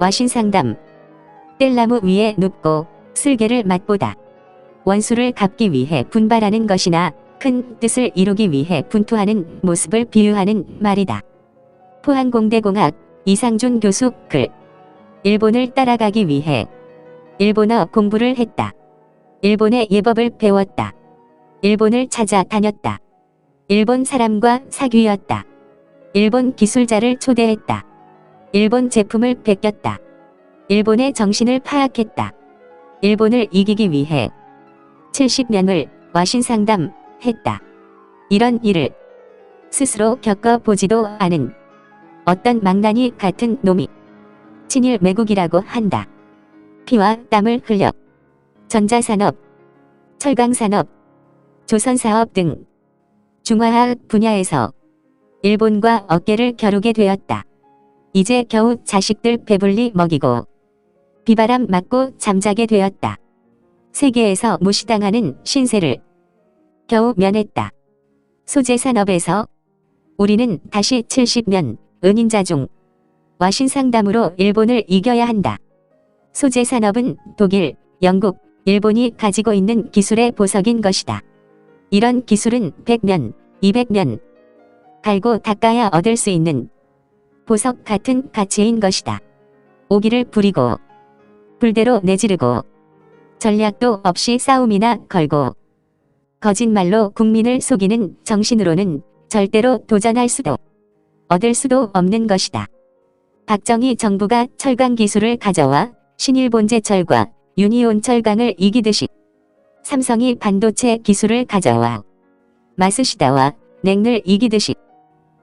와신상담. 뗄나무 위에 눕고 쓸개를 맛보다. 원수를 갚기 위해 분발하는 것이나 큰 뜻을 이루기 위해 분투하는 모습을 비유하는 말이다. 포항공대공학 이상준 교수 글. 일본을 따라가기 위해 일본어 공부를 했다. 일본의 예법을 배웠다. 일본을 찾아다녔다. 일본 사람과 사귀었다. 일본 기술자를 초대했다. 일본 제품을 베꼈다. 일본의 정신을 파악했다. 일본을 이기기 위해 70년을 와신상담 했다. 이런 일을 스스로 겪어보지도 않은 어떤 망나니 같은 놈이 친일 매국이라고 한다. 피와 땀을 흘려 전자산업, 철강산업, 조선사업 등 중화학 분야에서 일본과 어깨를 겨루게 되었다. 이제 겨우 자식들 배불리 먹이고 비바람 맞고 잠자게 되었다. 세계에서 무시당하는 신세를 겨우 면했다. 소재산업에서 우리는 다시 70년 은인자 중 와신상담으로 일본을 이겨야 한다. 소재산업은 독일, 영국, 일본이 가지고 있는 기술의 보석인 것이다. 이런 기술은 100년, 200년 갈고 닦아야 얻을 수 있는 보석 같은 가치인 것이다. 오기를 부리고 불대로 내지르고 전략도 없이 싸움이나 걸고 거짓말로 국민을 속이는 정신으로는 절대로 도전할 수도 얻을 수도 없는 것이다. 박정희 정부가 철강 기술을 가져와 신일본제철과 유니온철강을 이기듯이 삼성이 반도체 기술을 가져와 마쓰시다와 냉을 이기듯이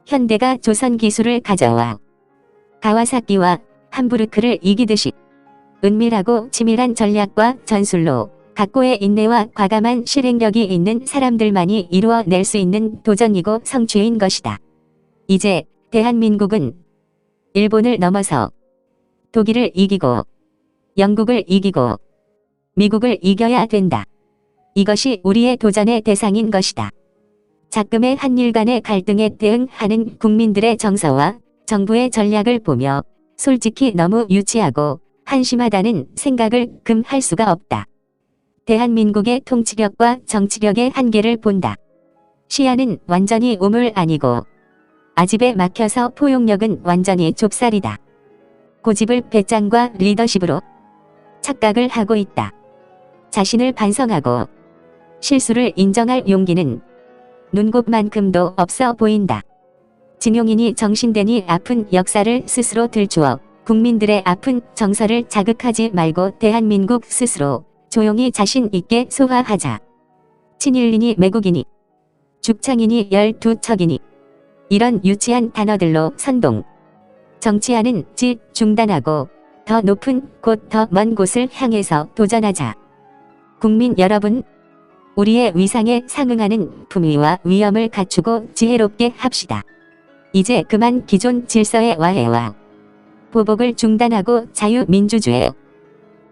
현대가 조선 기술을 가져와 가와사키와 함부르크를 이기듯이 은밀하고 치밀한 전략과 전술로 각고의 인내와 과감한 실행력이 있는 사람들만이 이루어낼 수 있는 도전이고 성취인 것이다. 이제 대한민국은 일본을 넘어서 독일을 이기고 영국을 이기고 미국을 이겨야 된다. 이것이 우리의 도전의 대상인 것이다. 작금의 한일 간의 갈등에 대응하는 국민들의 정서와 정부의 전략을 보며 솔직히 너무 유치하고 한심하다는 생각을 금할 수가 없다. 대한민국의 통치력과 정치력의 한계를 본다. 시야는 완전히 우물 아니고 아집에 막혀서 포용력은 완전히 좁쌀이다. 고집을 배짱과 리더십으로 착각을 하고 있다. 자신을 반성하고 실수를 인정할 용기는 눈곱만큼도 없어 보인다. 진용인이 정신대니 아픈 역사를 스스로 들추어 국민들의 아픈 정서를 자극하지 말고 대한민국 스스로 조용히 자신 있게 소화하자. 친일이니 매국이니 죽창이니 12척이니 이런 유치한 단어들로 선동 정치하는 짓 중단하고 더 높은 곳 더 먼 곳을 향해서 도전하자. 국민 여러분, 우리의 위상에 상응하는 품위와 위엄을 갖추고 지혜롭게 합시다. 이제 그만 기존 질서의 와해와 보복을 중단하고 자유민주주의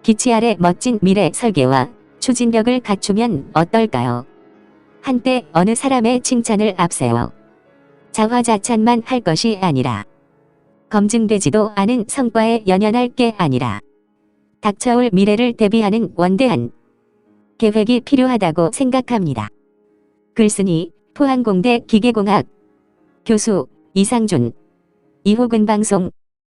기치 아래 멋진 미래 설계와 추진력을 갖추면 어떨까요? 한때 어느 사람의 칭찬을 앞세워 자화자찬만 할 것이 아니라 검증되지도 않은 성과에 연연할 게 아니라 닥쳐올 미래를 대비하는 원대한 계획이 필요하다고 생각합니다. 글쓴이 포항공대 기계공학 교수 이상준. 이호근 방송.